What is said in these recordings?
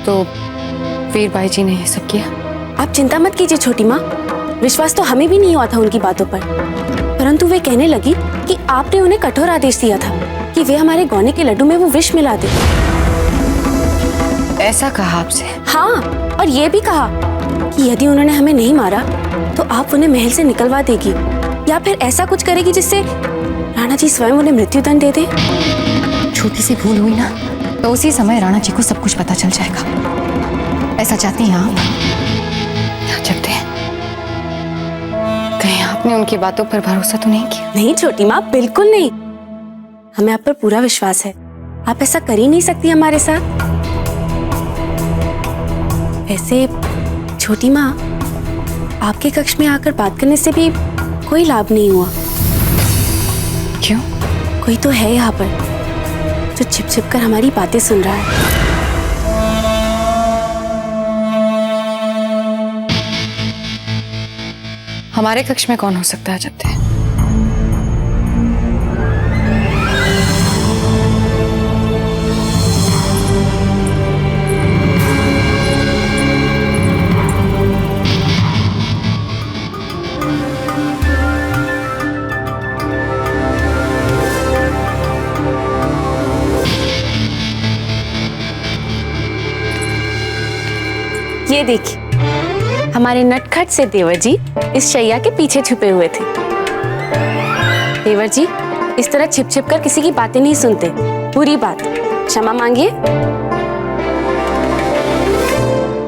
तो वीर भाई जी ने ये सब किया। आप चिंता मत कीजिए छोटी माँ, विश्वास तो हमें भी नहीं हुआ था उनकी बातों पर, परंतु वे कहने लगी कि आपने उन्हें कठोर आदेश दिया था कि वे हमारे गौने के लड्डू में वो विष मिला दे। ऐसा कहा आपसे? हाँ, और ये भी कहा कि यदि उन्होंने हमें नहीं मारा तो आप उन्हें महल से निकलवा देगी या फिर ऐसा कुछ करेगी जिससे राणा जी स्वयं उन्हें मृत्युदंड दे दे। छोटी सी भूल हुई ना तो उसी समय राणा जी को सब कुछ पता चल जाएगा। ऐसा चाहती हैं आप? क्या चाहते हैं? कहीं आपने उनकी बातों पर भरोसा तो नहीं किया? नहीं छोटी माँ, बिल्कुल नहीं। हमें आप पर पूरा विश्वास है, आप ऐसा कर ही नहीं सकती हमारे साथ। वैसे छोटी माँ, आपके कक्ष में आकर बात करने से भी कोई लाभ नहीं हुआ। क्यों? कोई तो है यहाँ पर जो छिप छिप कर हमारी बातें सुन रहा है। हमारे कक्ष में कौन हो सकता है जत्ते? ये देखिए, हमारे नटखट से देवर जी इस शैया के पीछे छुपे हुए थे। देवर जी इस तरह छिप छिप कर किसी की बातें नहीं सुनते, बुरी बात। क्षमा मांगिए।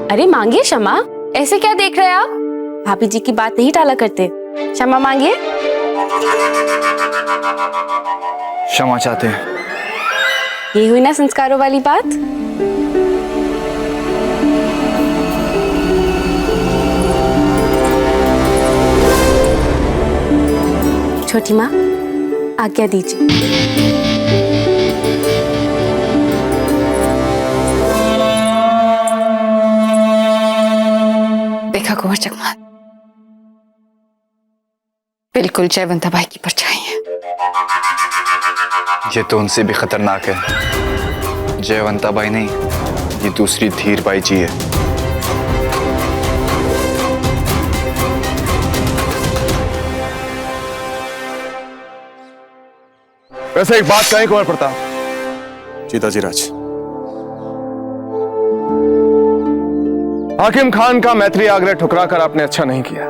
अरे मांगिए क्षमा, ऐसे क्या देख रहे हैं आप? भाभी जी की बात नहीं टाला करते, क्षमा मांगिए। क्षमा चाहते हैं। ये हुई ना संस्कारों वाली बात। छोटी माँ, आज्ञा दीजिए। देखा कुंवर चकमा, बिल्कुल जयवंता बाई की परछाई है। ये तो उनसे भी खतरनाक है। जयवंता बाई नहीं, ये दूसरी धीर बाई जी है। वैसे एक बात कहें कुंवर प्रताप। सीताजी राज, हाकिम खान का मैत्री आग्रह ठुकराकर आपने अच्छा नहीं किया,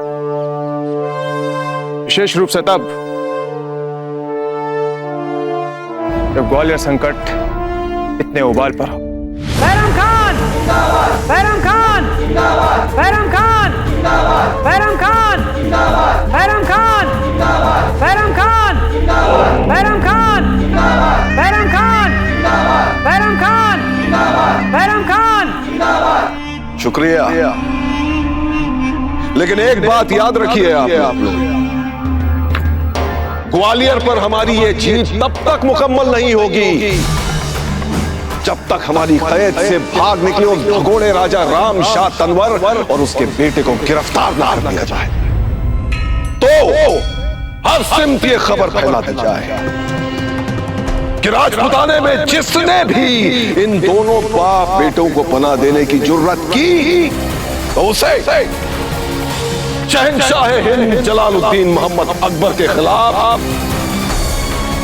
विशेष रूप से तब जब ग्वालियर संकट इतने उबाल पर हो। बैरम खान जिंदाबाद, बैरम खान जिंदाबाद, बैरम खान जिंदाबाद, बैरम खान जिंदाबाद, बैरम खान जिंदाबाद, बैरम खान जिंदाबाद, बैरम खान जिंदाबाद, बैरम खान जिंदाबाद, बैरम खान जिंदाबाद, बैरम खान जिंदाबाद। शुक्रिया, लेकिन एक बात याद रखिए आप लोग, ग्वालियर पर हमारी ये जीत तब तक मुकम्मल नहीं होगी जब तक हमारी कैद से भाग निकले उस भगोड़े राजा राम शाह तनवर और उसके बेटे को गिरफ्तार ना किया जाए। तो हर सिमत ये खबर फैला दी जाए कि राजपुताने में जिसने भी इन दोनों बाप बेटों को पनाह देने की जुर्रत की तो उसे शहंशाह हिंद जलालुद्दीन मोहम्मद अकबर के खिलाफ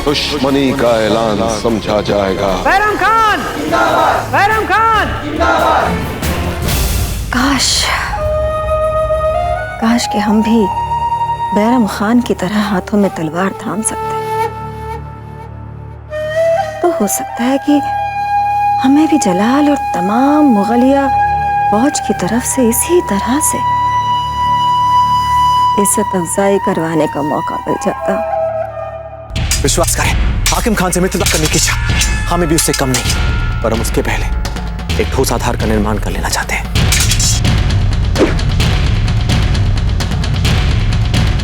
दुश्मनी का ऐलान समझा जाएगा। बैरम खान जिंदाबाद, बैरम खान जिंदाबाद। काश कि हम भी बैरम खान की तरह हाथों में तलवार थाम सकते, तो हो सकता है कि हमें भी जलाल और तमाम मुगलिया फौज की तरफ से इसी तरह से इज्जत अफजाई करवाने का मौका मिल जाता। विश्वास करें, हाकिम खान से मित्रता करने की इच्छा हमें भी उससे कम नहीं, पर हम उसके पहले एक ठोस आधार का निर्माण कर लेना चाहते हैं।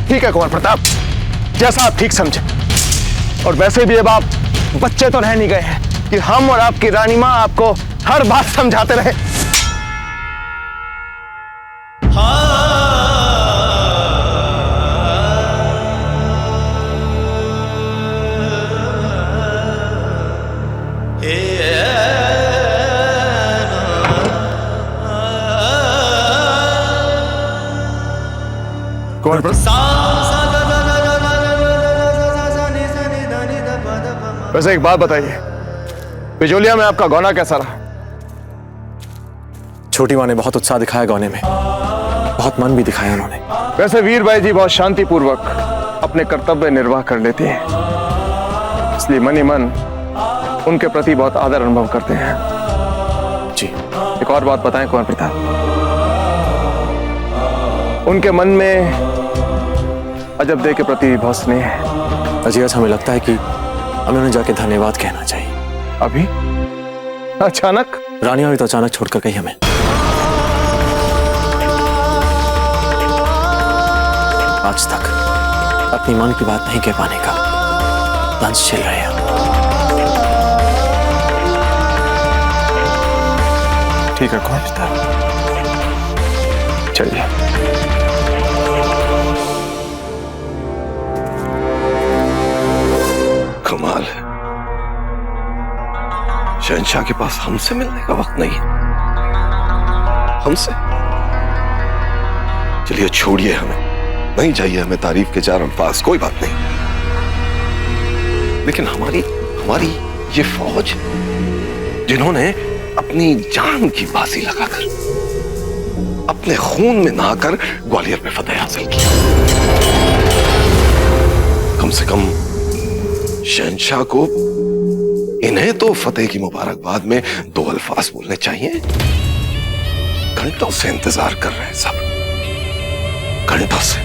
ठीक है कुंवर प्रताप, जैसा आप ठीक समझे। और वैसे भी अब आप बच्चे तो रह नहीं गए हैं कि हम और आपकी रानी मां आपको हर बात समझाते रहे। कुंवर वैसे एक बात बताइए, बिजोलिया में आपका गौना कैसा रहा? छोटी माँ ने बहुत उत्साह दिखाया गौने में, बहुत मन भी दिखाया उन्होंने। वैसे वीरबाई जी बहुत शांतिपूर्वक अपने कर्तव्य निर्वाह कर लेती हैं, इसलिए मन ही मन उनके प्रति बहुत आदर अनुभव करते हैं। जी। एक और बात बताएं कुंवर प्रताप, उनके मन में अजब दे के प्रति बहुत स्नेह है। अजय, हमें लगता है कि हमें उन्हें जाके धन्यवाद कहना चाहिए। अभी अचानक? रानिया भी तो अचानक छोड़कर गई हमें। आज तक अपनी मन की बात नहीं कह पाने का दंश झेल रहे हैं। ठीक है कुंवर प्रताप, चलिए। कमाल है, शहंशाह के पास हमसे मिलने का वक्त नहीं है। हमसे? चलिए छोड़िए, हमें नहीं चाहिए, हमें तारीफ के चार अल्फाज, कोई बात नहीं। लेकिन हमारी ये फौज जिन्होंने अपनी जान की बाजी लगाकर, अपने खून में नहाकर ग्वालियर पे फतेह हासिल की, कम से कम शहंशाह को इन्हें तो फतेह की मुबारकबाद में 2 अल्फाज बोलने चाहिए। घंटों से इंतजार कर रहे हैं सब, घंटों से।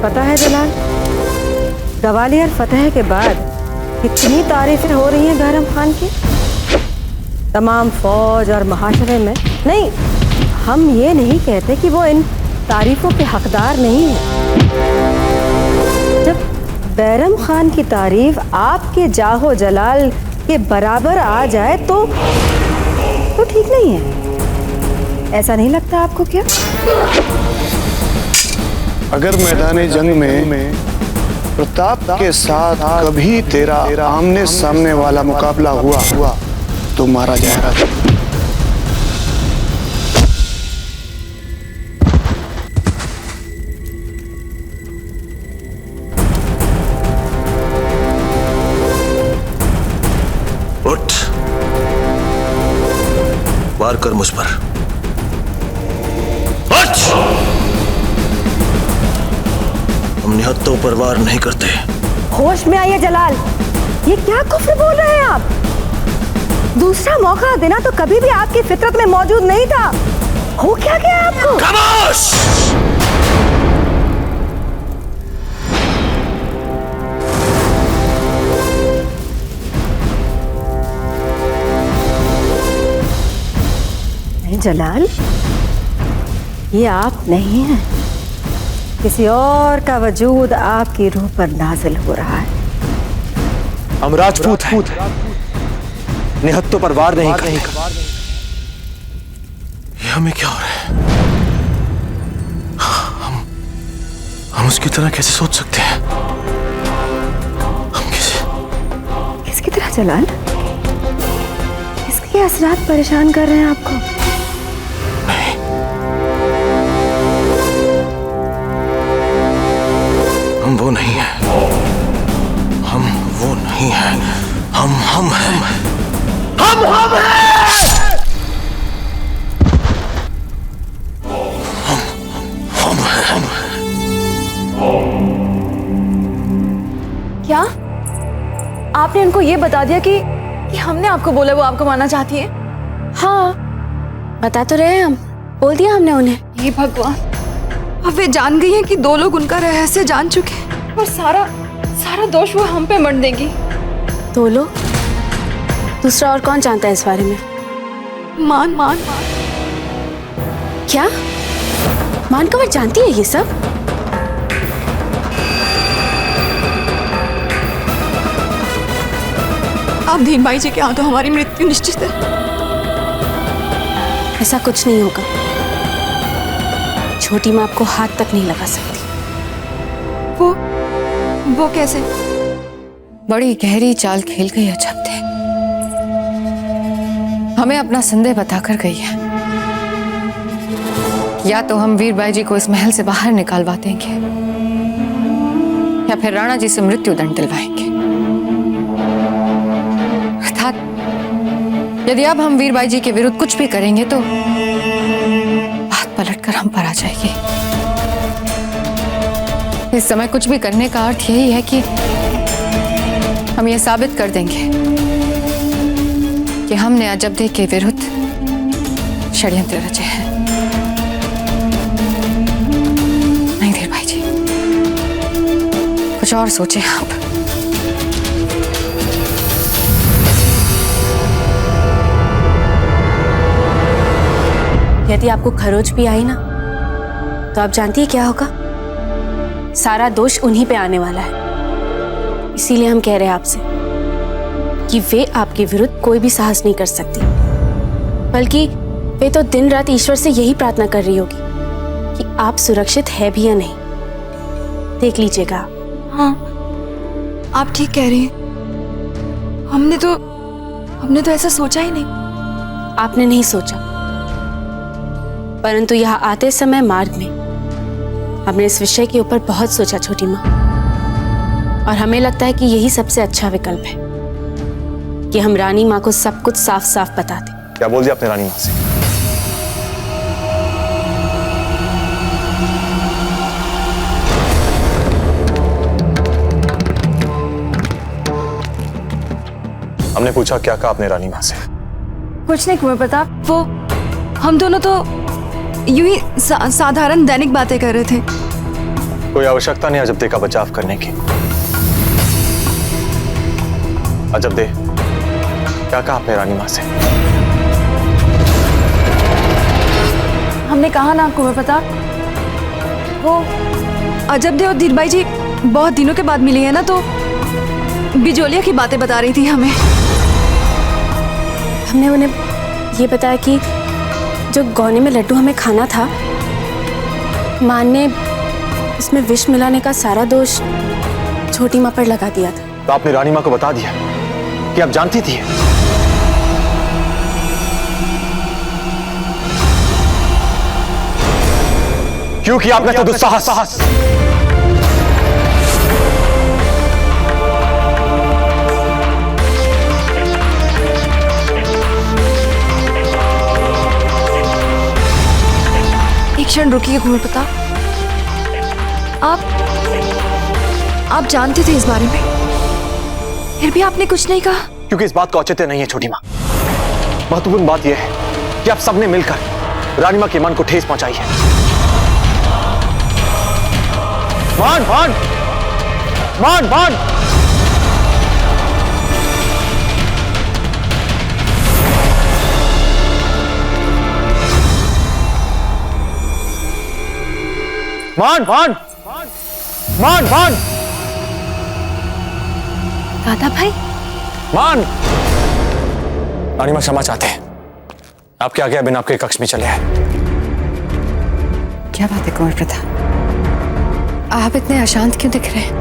पता है जलाल, ग्वालियर फतेह के बाद कितनी तारीफें हो रही हैं बैरम खान की। तमाम फौज और महाशरे में। नहीं, हम ये नहीं कहते कि वो इन तारीफों के हकदार नहीं है। जब बैरम खान की तारीफ आपके जाहो जलाल के बराबर आ जाए तो ठीक नहीं है, ऐसा नहीं लगता आपको क्या? अगर मैदान जंग में प्रताप के साथ कभी तेरा आमने सामने वाला मुकाबला हुआ तो मारा जाएगा। उठ, वार कर मुझ पर। हम निहत्तों पर वार नहीं करते। होश में आइए जलाल, ये क्या कुफ्र बोल रहे हैं आप? दूसरा मौका देना तो कभी भी आपकी फितरत में मौजूद नहीं था। हो क्या गया आपको? खामोश! नहीं जलाल, ये आप नहीं हैं, किसी और का वजूद आपकी रूह पर नाजिल हो रहा है। हम राजपूत हैं, निहत्तों पर वार नहीं करते। ये हमें क्या हो रहा है? हम उसकी तरह कैसे सोच सकते हैं? हम किसकी तरह जलाल? किसके असरात परेशान कर रहे हैं आपको? नहीं, हम वो नहीं हैं। हम वो नहीं हैं। हम हैं। हम हैं। हम हैं। क्या आपने इनको ये बता दिया कि हमने आपको बोला वो आपको मारना चाहती है? हाँ, बता तो रहे हैं हम। बोल दिया हमने उन्हें। ये भगवान, अब वे जान गई हैं कि दो लोग उनका रहस्य जान चुके हैं और सारा दोष वो हम पे मढ़ देगी। दो लोग? दूसरा और कौन जानता है इस बारे में? मान क्या मान कंवर जानती है ये सब? अब धीर भाई जी के हाथों हमारी मृत्यु निश्चित है। ऐसा कुछ नहीं होगा। छोटी माँ आपको हाथ तक नहीं लगा सकती। वो कैसे? बड़ी गहरी चाल खेल गई है जब्दे। हमें अपना संदेह बताकर गई है। या तो हम वीरबाई जी को इस महल से बाहर निकालवा देंगे या फिर राणा जी से मृत्यु दंड दिलवाएंगे। अर्थात यदि अब हम वीरबाई जी के विरुद्ध कुछ भी करेंगे तो बात पलटकर हम पर आ जाएगी। इस समय कुछ भी करने का अर्थ यही है कि हम ये साबित कर देंगे कि हमने अजबदे के विरुद्ध षड्यंत्र रचे हैं। नहीं धीर भाई जी, कुछ और सोचें आप। यदि आपको खरोच भी आई ना तो आप जानती है क्या होगा? सारा दोष उन्हीं पे आने वाला है। इसीलिए हम कह रहे हैं आपसे कि वे आपके विरुद्ध कोई भी साहस नहीं कर सकती, बल्कि वे तो दिन रात ईश्वर से यही प्रार्थना कर रही होगी कि आप सुरक्षित है भी या नहीं। देख लीजिएगा। हाँ, आप ठीक कह रही हैं। हमने तो ऐसा सोचा ही नहीं। आपने नहीं सोचा, परंतु यहाँ आते समय मार्ग में हमने इस विषय के ऊपर बहुत सोचा छोटी माँ, और हमें लगता है कि यही सबसे अच्छा विकल्प है कि हम रानी माँ को सब कुछ साफ साफ बता दें। क्या बोल दिया अपने रानी माँ से? हमने पूछा क्या कहा अपने रानी माँ से? कुछ नहीं कुंवर प्रताप, वो हम दोनों तो यूं ही साधारण दैनिक बातें कर रहे थे। कोई आवश्यकता नहीं अजबदे का बचाव करने की। अजबदे, क्या कहा आपने रानी माँ से? हमने कहा ना कुंवर प्रताप, वो अजबदे और धीरबाई जी बहुत दिनों के बाद मिली है ना, तो बिजोलिया की बातें बता रही थी हमें। हमने उन्हें ये बताया कि जो गौने में लड्डू हमें खाना था, मां ने इसमें विष मिलाने का सारा दोष छोटी माँ पर लगा दिया था। तो आपने रानी माँ को बता दिया कि आप जानती थी? क्यों किया आपने तो दुस्साहस? एक क्षण रुकिए कुंवर प्रताप, आप जानते थे इस बारे में, फिर भी आपने कुछ नहीं कहा। क्योंकि इस बात का औचित्य नहीं है छोटी माँ। महत्वपूर्ण बात यह है कि आप सबने मिलकर रानी माँ के मन को ठेस पहुंचाई है। मान मान मान मान मान मान मान मान दादा भाई, मान। रानी माँ क्षमा चाहते हैं, आपके आगे बिना आपके कक्ष में चले आए। क्या बात है कुंवर प्रताप, आप इतने अशांत क्यों दिख रहे हैं?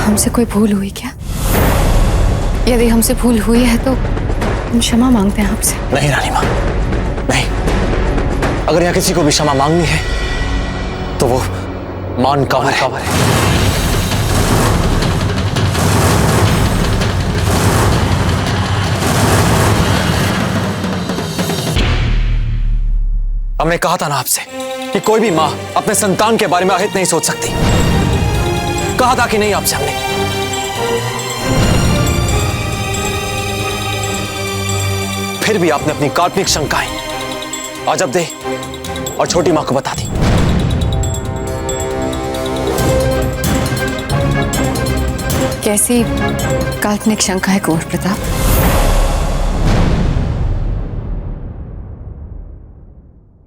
हमसे कोई भूल हुई क्या? यदि हमसे भूल हुई है तो हम क्षमा मांगते हैं आपसे। नहीं रानी माँ, नहीं। अगर यहाँ किसी को भी क्षमा मांगनी है तो वो मान कंवर है। हमने कहा था ना आपसे कि कोई भी माँ अपने संतान के बारे में अहित नहीं सोच सकती। कहा था कि नहीं आपसे हमने? फिर भी आपने अपनी काल्पनिक शंकाएं अजब दे और छोटी मां को बता दी। कैसी काल्पनिक शंका है कुंवर प्रताप?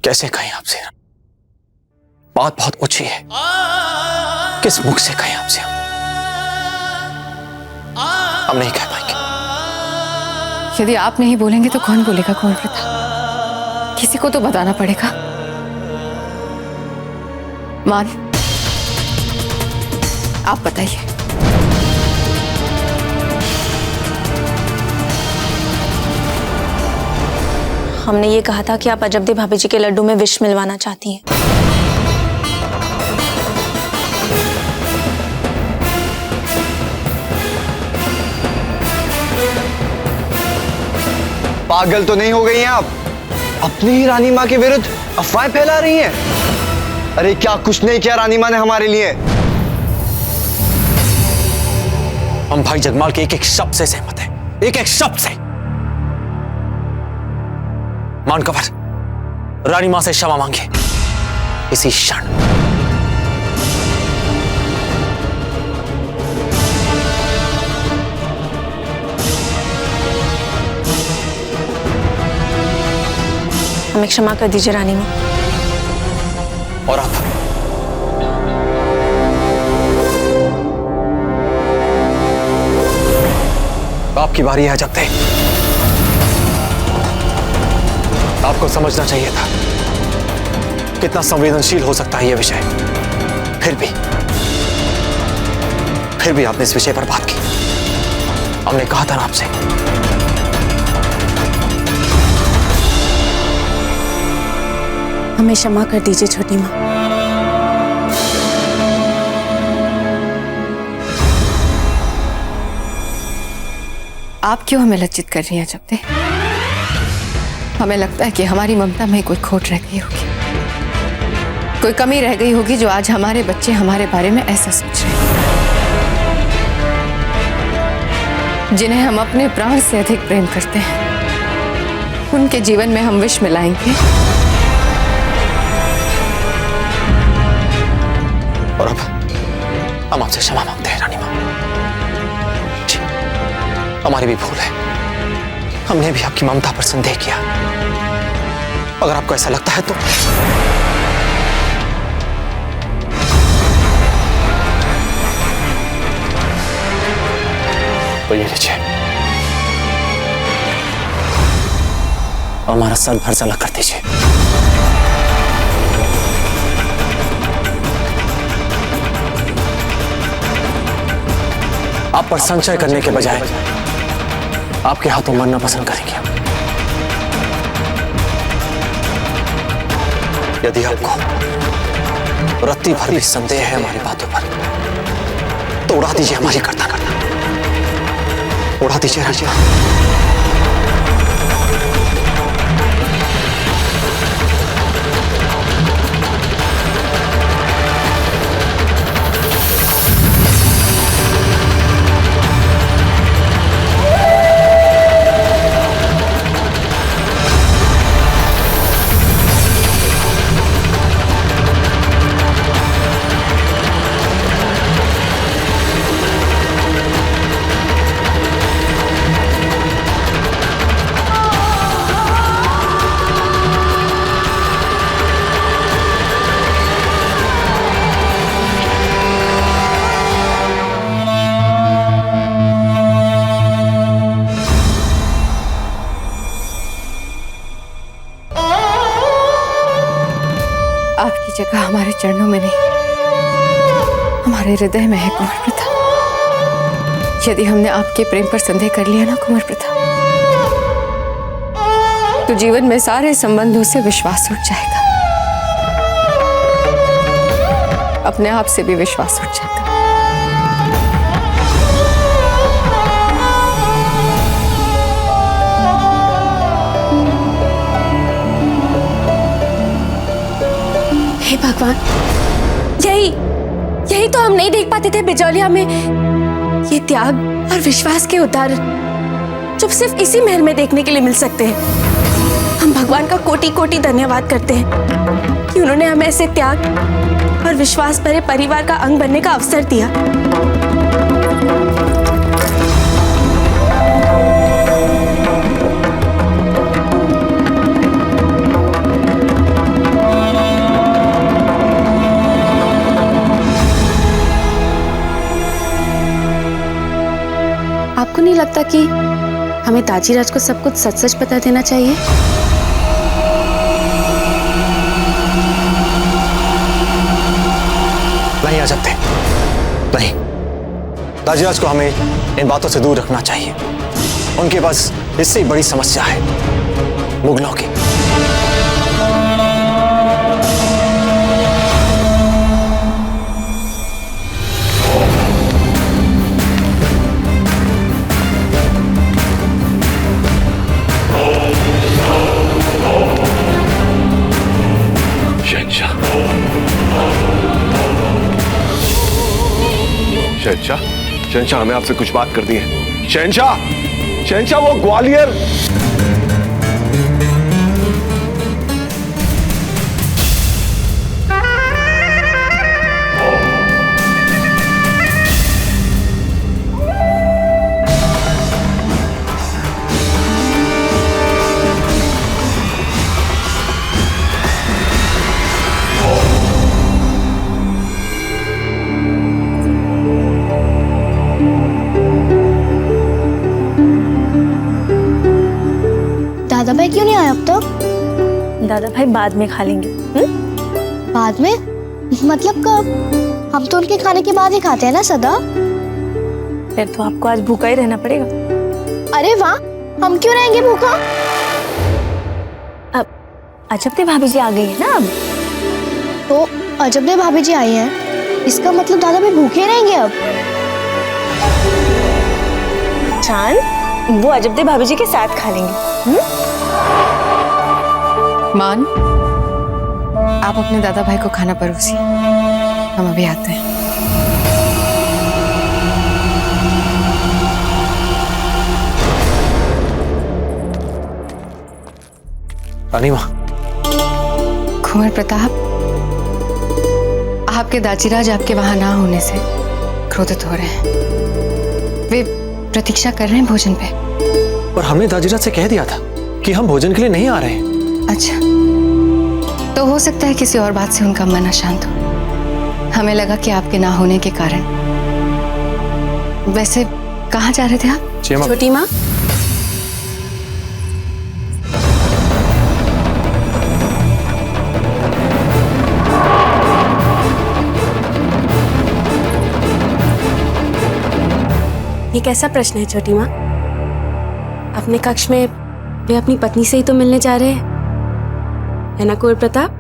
कैसे कहें आपसे? बात बहुत ऊंची है, किस मुख से कहें आपसे? हम नहीं कह पाएंगे। यदि आप नहीं बोलेंगे तो कौन बोलेगा कुंवर प्रताप? किसी को तो बताना पड़ेगा। मान, आप बताइए। हमने ये कहा था कि आप अजब दे भाभी जी के लड्डू में विष मिलवाना चाहती हैं। पागल तो नहीं हो गई हैं आप? अपनी ही रानी माँ के विरुद्ध अफवाहें फैला रही हैं। अरे क्या कुछ नहीं किया रानी माँ ने हमारे लिए? हम भाई जगमाल के एक एक शब्द से सहमत हैं, एक एक शब्द से। मानकवर रानी मां से क्षमा मांगे इसी क्षण। हमें क्षमा कर दीजिए रानी मां। और आप आपकी बारी है जब तक। आपको समझना चाहिए था कितना संवेदनशील हो सकता है यह विषय। फिर भी आपने इस विषय पर बात की। हमने कहा था ना आपसे, हमें क्षमा कर दीजिए छोटी मां। आप क्यों हमें लज्जित कर रही हैं जब तक? हमें लगता है कि हमारी ममता में कोई खोट रह गई होगी, कोई कमी रह गई होगी, जो आज हमारे बच्चे हमारे बारे में ऐसा सोच रहे हैं। जिन्हें हम अपने प्राण से अधिक प्रेम करते हैं, उनके जीवन में हम विष मिलाएंगे। और अब हम आपसे क्षमा मांगते हैं रानी मां। जी, हमारी भी भूल है। हमने भी आपकी ममता पर संदेह किया। अगर आपको ऐसा लगता है तो ये लीजिए, हमारा सर भर सला कर दीजिए। आप पर संचय करने के बजाय आपके हाथों मरना पसंद करेंगे। यदि आपको रत्ती भर भी संदेह है हमारी बातों पर, तो उड़ा दीजिए हमारी करता करता। उड़ा दीजिए राजा। आपकी जगह हमारे चरणों में नहीं, हमारे हृदय में है कुंवर प्रताप। यदि हमने आपके प्रेम पर संदेह कर लिया ना कुंवर प्रताप, तो जीवन में सारे संबंधों से विश्वास उठ जाएगा, अपने आप से भी विश्वास उठ जाएगा। हे भगवान, यही यही तो हम नहीं देख पाते थे बिजौलिया में, ये त्याग और विश्वास के उतार जो सिर्फ इसी महल में देखने के लिए मिल सकते हैं। हम भगवान का कोटि कोटि धन्यवाद करते हैं कि उन्होंने हमें ऐसे त्याग और विश्वास भरे परिवार का अंग बनने का अवसर दिया। आपको नहीं लगता कि हमें ताजीराज को सब कुछ सच सच बता देना चाहिए? नहीं अजब थे, नहीं। ताजीराज को हमें इन बातों से दूर रखना चाहिए। उनके पास इससे बड़ी समस्या है, मुगलों की। शहंशाह, शहंशाह हमें आपसे कुछ बात करनी है। शहंशाह, शहंशाह वो ग्वालियर। दादा भाई क्यों नहीं आए अब तक? दादा भाई बाद में खा लेंगे। बाद में? मतलब कब? हम तो उनके खाने के बाद ही खाते हैं ना सदा। फिर तो आपको आज भूखा ही रहना पड़ेगा। अरे वाह, हम क्यों रहेंगे भूखा? अब अजब भाभी जी आ गई है ना। अब तो अजब भाभी जी आई हैं, इसका मतलब दादा भाई भूखे रहेंगे अब। चांद, वो अजब भाभी जी के साथ खा लेंगे। मान, आप अपने दादा भाई को खाना परोसिए, हम अभी आते हैं। रानी माँ। कुंवर प्रताप, आपके दाजीराज आपके वहां ना होने से क्रोधित हो रहे हैं। वे प्रतीक्षा कर रहे हैं भोजन पे। पर हमने दाजीराज से कह दिया था कि हम भोजन के लिए नहीं आ रहे हैं। अच्छा, तो हो सकता है किसी और बात से उनका मन अशांत हो। हमें लगा कि आपके ना होने के कारण। वैसे कहाँ जा रहे थे आप? छोटी माँ, ये कैसा प्रश्न है छोटी माँ? अपने कक्ष में वे अपनी पत्नी से ही तो मिलने जा रहे हैं, है ना कुंवर प्रताप?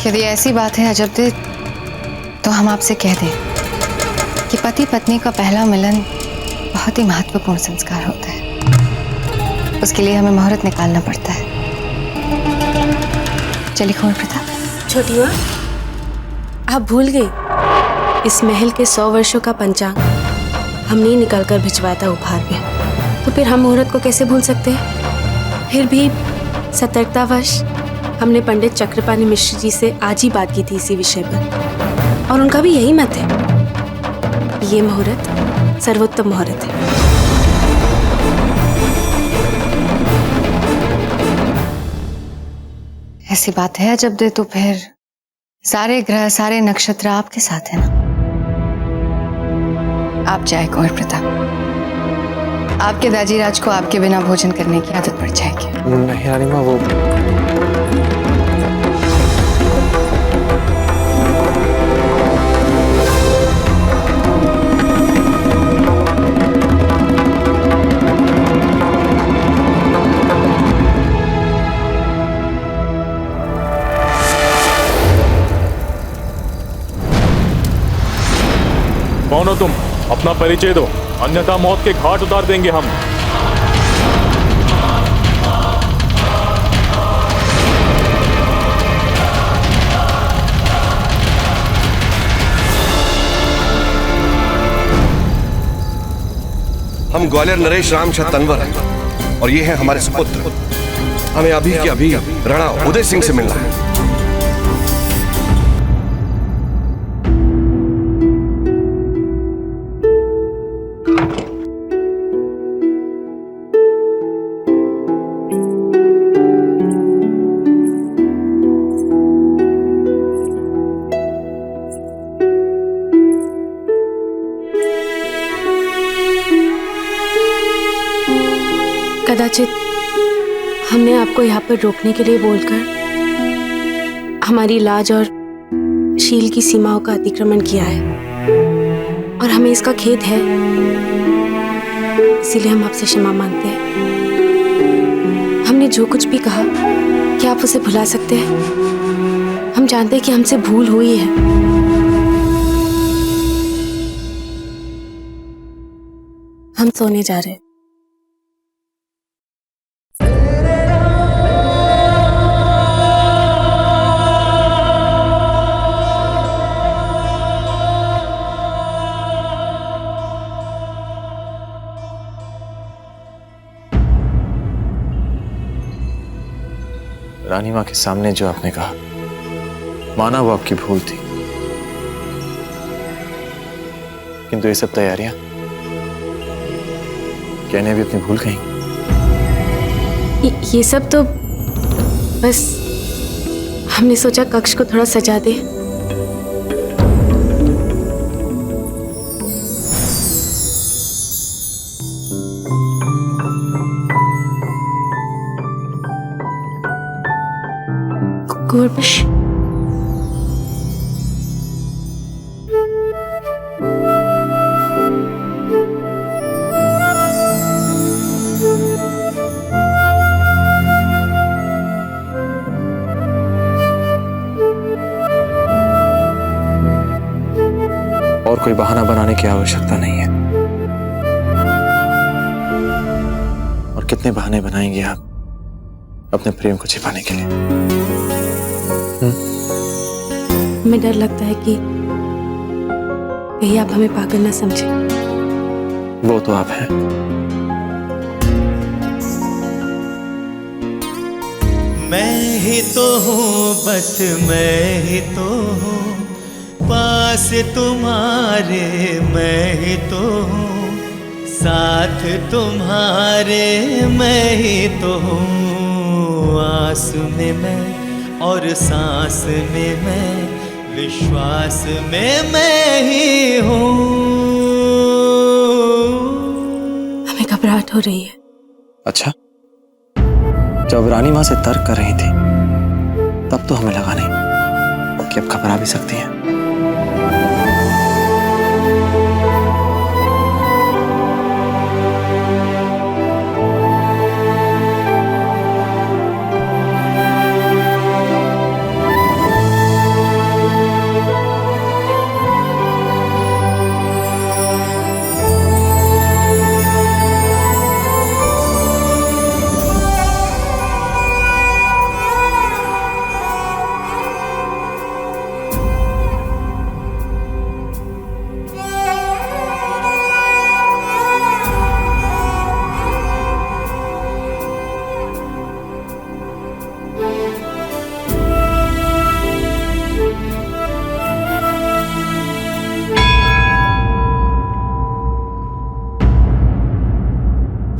यदि ऐसी बात है अजबदे, तो हम आपसे कह दें कि पति पत्नी का पहला मिलन बहुत ही महत्वपूर्ण संस्कार होता है। उसके लिए हमें मुहूर्त निकालना पड़ता है। चलिए कुंवर प्रताप। छोटी माँ, आप भूल गई, इस महल के 100 वर्षों का पंचांग हमने ही निकाल कर भिजवाया था उपहार में। तो फिर हम मुहूर्त को कैसे भूल सकते हैं? फिर भी सतर्कतावश हमने पंडित चक्रपाणी मिश्र जी से आज ही बात की थी इसी विषय पर, और उनका भी यही मत है। ये मुहूर्त सर्वोत्तम मुहूर्त है। ऐसी बात है अजबदे, तो फिर सारे ग्रह सारे नक्षत्र आपके साथ है ना। आप जाए कुंवर प्रताप, आपके दाजीराज को आपके बिना भोजन करने की आदत पड़ जाएगी। नहीं रानी माँ, वो कौन हो तुम? अपना परिचय दो, अन्यथा मौत के घाट उतार देंगे हम। हम ग्वालियर नरेश रामशाह तनवर हैं और ये है हमारे सुपुत्र। हमें अभी के अभी राणा उदय सिंह से मिलना है। कदाचित हमने आपको यहाँ पर रोकने के लिए बोलकर हमारी लाज और शील की सीमाओं का अतिक्रमण किया है और हमें इसका खेद है, इसीलिए हम आपसे क्षमा मांगते हैं। हमने जो कुछ भी कहा, क्या आप उसे भुला सकते हैं? हम जानते हैं कि हमसे भूल हुई है। हम सोने जा रहे हैं। रानी माँ के सामने जो आपने कहा, माना वो आपकी भूल थी, किंतु ये सब तैयारियां कहने भी अपनी भूल गई। ये सब तो बस हमने सोचा कक्ष को थोड़ा सजा दे। Gorbash. और कोई बहाना बनाने की आवश्यकता नहीं है। और कितने बहाने बनाएंगे आप अपने प्रेम को छिपाने के लिए? हमें डर लगता है कि कहीं आप हमें पागल ना समझे। वो तो आप हैं। मैं ही तो हूँ, बस मैं ही तो हूँ, पास तुम्हारे मैं ही तो हूँ, साथ तुम्हारे मैं ही तो हूँ, आस में मैं और सांस में मैं, विश्वास में मैं ही हूँ। हमें घबराहट हो रही है। अच्छा, जब रानी माँ से तर्क कर रही थी तब तो हमें लगा नहीं कि अब घबरा भी सकती हैं।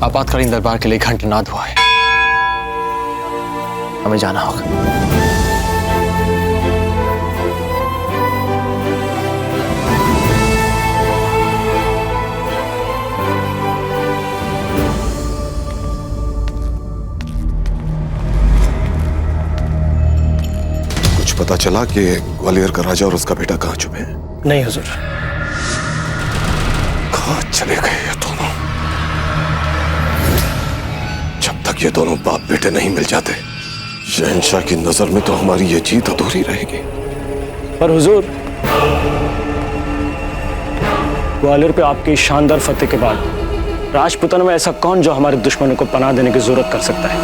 आपातकालीन दरबार के लिए घंटानाद हुआ है, हमें जाना होगा। कुछ पता चला कि ग्वालियर का राजा और उसका बेटा कहाँ छुपे हैं? नहीं हुजूर। कहाँ चले गए ये दोनों? जब तक ये दोनों बाप बेटे नहीं मिल जाते, शहंशाह की नजर में तो हमारी ये जीत अधूरी रहेगी। पर हुजूर, ग्वालियर पे आपकी शानदार फतेह के बाद राजपुताना में ऐसा कौन जो हमारे दुश्मनों को पनाह देने की जरूरत कर सकता है?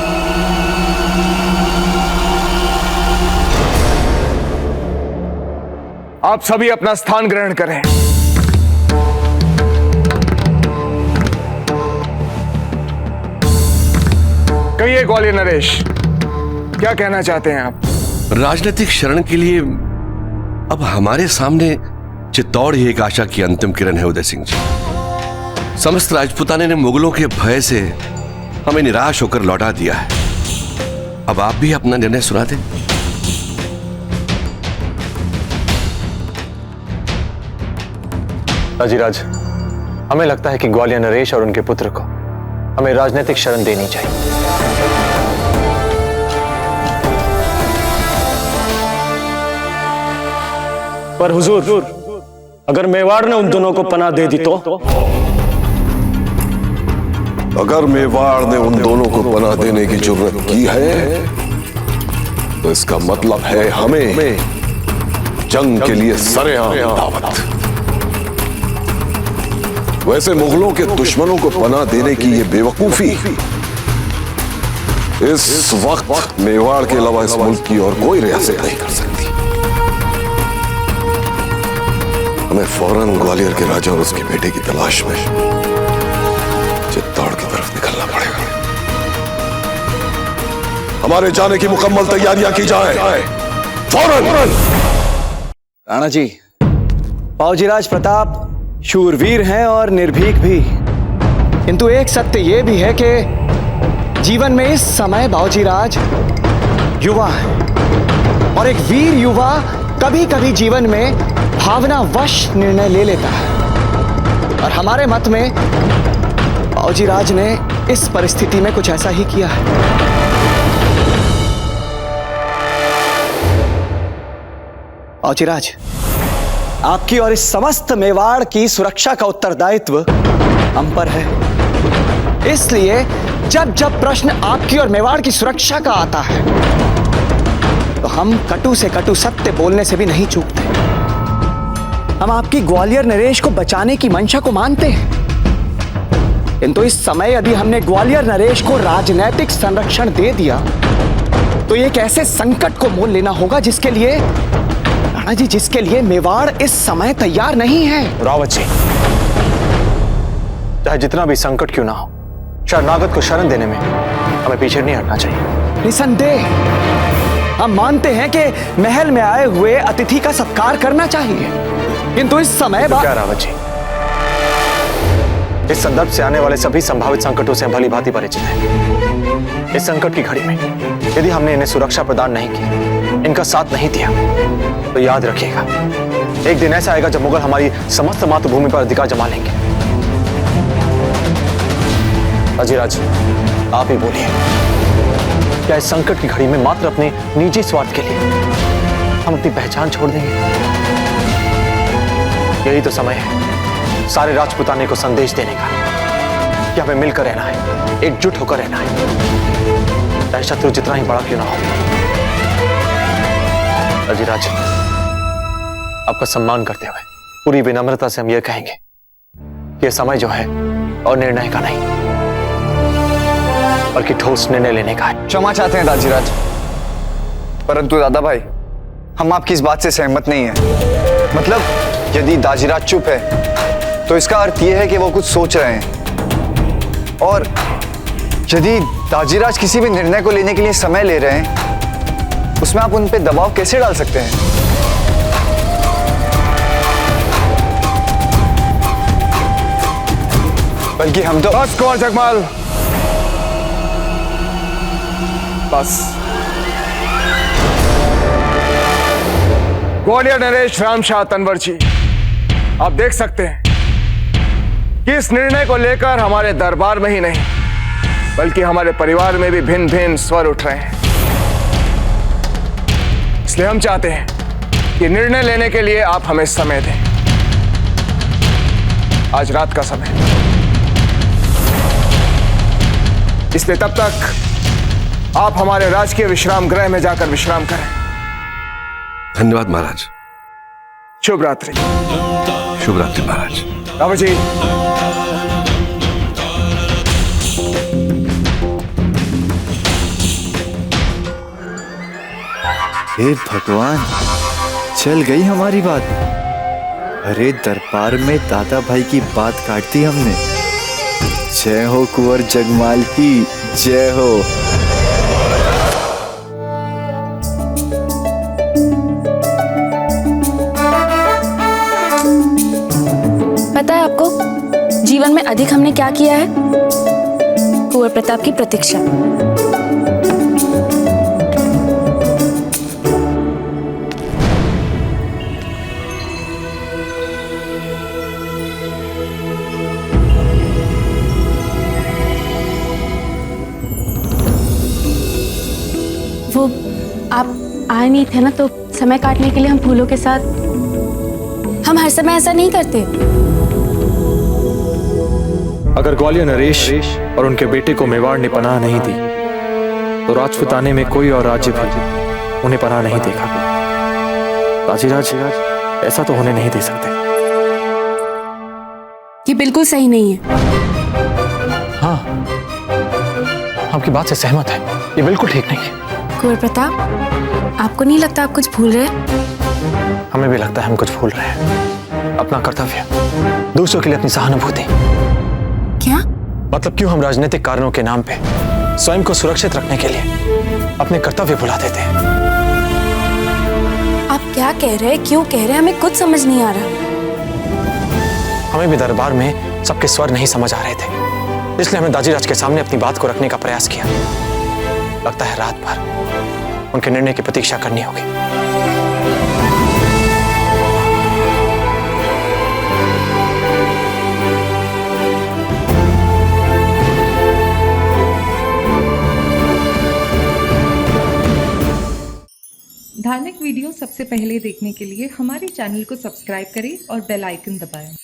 आप सभी अपना स्थान ग्रहण करें। कहिए ग्वालियर नरेश, क्या कहना चाहते हैं आप? राजनीतिक शरण के लिए अब हमारे सामने चित्तौड़ ही एक आशा की अंतिम किरण है उदय सिंह जी। समस्त राजपूताने ने मुगलों के भय से हमें निराश होकर लौटा दिया है। अब आप भी अपना निर्णय सुना दें। अजीराज, हमें लगता है कि ग्वालियर नरेश और उनके पुत्र को हमें राजनीतिक शरण देनी चाहिए। पर हुजूर, अगर मेवाड़ ने उन दोनों को पनाह दे दी तो? अगर मेवाड़ ने उन दोनों को पनाह देने की जुर्रत की है तो इसका मतलब है हमें जंग के लिए सरेआम दावत। वैसे मुगलों के दुश्मनों को पनाह देने की ये बेवकूफी इस वक्त मेवाड़ के अलावा इस मुल्क की और कोई रियासत नहीं कर सकती। हमें फौरन ग्वालियर के राजा और उसके बेटे की तलाश में चित्तौड़ की तरफ निकलना पड़ेगा। हमारे जाने की मुकम्मल तैयारियां की जाए फौरन। राणा जी, बाबूजीराज प्रताप शूरवीर हैं और निर्भीक भी, किंतु एक सत्य यह भी है कि जीवन में इस समय बाबूजीराज युवा है और एक वीर युवा कभी कभी जीवन में भावनावश निर्णय ले लेता है। और हमारे मत में बाबूजीराज ने इस परिस्थिति में कुछ ऐसा ही किया है। बाबूजीराज, आपकी और इस समस्त मेवाड़ की सुरक्षा का उत्तरदायित्व हम पर है। इसलिए जब जब प्रश्न आपकी और मेवाड़ की सुरक्षा का आता है तो हम कटु से कटु सत्य बोलने से भी नहीं चूकते। हम आपकी ग्वालियर नरेश को बचाने की मंशा को मानते हैं, किंतु इस समय यदि हमने ग्वालियर नरेश को राजनैतिक संरक्षण दे दिया तो एक ऐसे संकट को मोल लेना होगा जिसके लिए राणा जी, जिसके लिए मेवाड़ इस समय तैयार नहीं है। रावत जी, चाहे जितना भी संकट क्यों ना हो, शरणागत को शरण देने में हमें पीछे नहीं हटना चाहिए। निसंदेह हम मानते हैं कि महल में आए हुए अतिथि का सत्कार करना चाहिए, किंतु इस समय तो क्या रावत जी, इस संदर्भ से आने वाले सभी संभावित संकटों से भली भांति परिचित हैं। इस संकट की घड़ी में यदि हमने इन्हें सुरक्षा प्रदान नहीं की, इनका साथ नहीं दिया, तो याद रखिएगा एक दिन ऐसा आएगा जब मुगल हमारी समस्त मातृभूमि पर अधिकार जमा लेंगे। अजीराज, आप ही बोलिए, क्या इस संकट की घड़ी में मात्र अपने निजी स्वार्थ के लिए हम अपनी पहचान छोड़ देंगे? यही तो समय है सारे राजपूताने को संदेश देने का कि हमें मिलकर रहना है, एकजुट होकर रहना है, चाहे शत्रु जितना ही बड़ा क्यों ना हो। अजीराज, आपका सम्मान करते हुए पूरी विनम्रता से हम यह कहेंगे कि यह समय जो है और निर्णय का नहीं बल्कि ठोस निर्णय लेने का है। क्षमा चाहते हैं दाजीराज, परंतु दादा भाई, हम आपकी इस बात से सहमत नहीं है। मतलब यदि दाजीराज चुप है तो इसका अर्थ यह है कि वो कुछ सोच रहे हैं, और यदि दाजीराज किसी भी निर्णय को लेने के लिए समय ले रहे हैं, उसमें आप उन पे दबाव कैसे डाल सकते हैं? बल्कि हम तो बस कुंवर जगमाल, बस। ग्वालियर नरेश रामशाह तनवर जी, आप देख सकते हैं कि इस निर्णय को लेकर हमारे दरबार में ही नहीं बल्कि हमारे परिवार में भी भिन्न भिन्न स्वर उठ रहे हैं। इसलिए हम चाहते हैं कि निर्णय लेने के लिए आप हमें समय दें। आज रात का समय, इसलिए तब तक आप हमारे राजकीय विश्राम गृह में जाकर विश्राम करें। धन्यवाद महाराज। शुभ रात्रि। शुभ रात्रि महाराज। रावत जी, हे भगवान, चल गई हमारी बात। अरे दरबार में दादा भाई की बात काट दी हमने। जय हो कुंवर जगमाल की जय हो। पता है आपको जीवन में अधिक हमने क्या किया है? कुंवर प्रताप की प्रतीक्षा। वो आप आए नहीं थे ना, तो समय काटने के लिए हम फूलों के साथ, हम हर समय ऐसा नहीं करते। अगर ग्वालियर नरेश और उनके बेटे को मेवाड़ ने पनाह नहीं दी तो राजपुताने में कोई और राज्य भी उन्हें पनाह नहीं देगा। राजीराज ऐसा तो होने नहीं दे सकते। ये बिल्कुल सही नहीं है। हाँ, आपकी बात से सहमत है, ये बिल्कुल ठीक नहीं है। कुंवर प्रताप, आपको नहीं लगता आप कुछ भूल रहे हैं? हमें भी लगता है हम कुछ भूल रहे हैं। अपना कर्तव्य, दूसरों के लिए अपनी सहानुभूति। क्या मतलब क्यों हम राजनीतिक कारणों के नाम पे स्वयं को सुरक्षित रखने के लिए अपने कर्तव्य भुला देते हैं? आप क्या कह रहे हैं, क्यों कह रहे हैं, हमें कुछ समझ नहीं आ रहा। हमें भी दरबार में सबके स्वर नहीं समझ आ रहे थे, इसलिए हमें दाजीराज के सामने अपनी बात को रखने का प्रयास किया। लगता है रात भर उनके निर्णय की प्रतीक्षा करनी होगी। धार्मिक वीडियो सबसे पहले देखने के लिए हमारे चैनल को सब्सक्राइब करें और बेल आइकन दबाएं।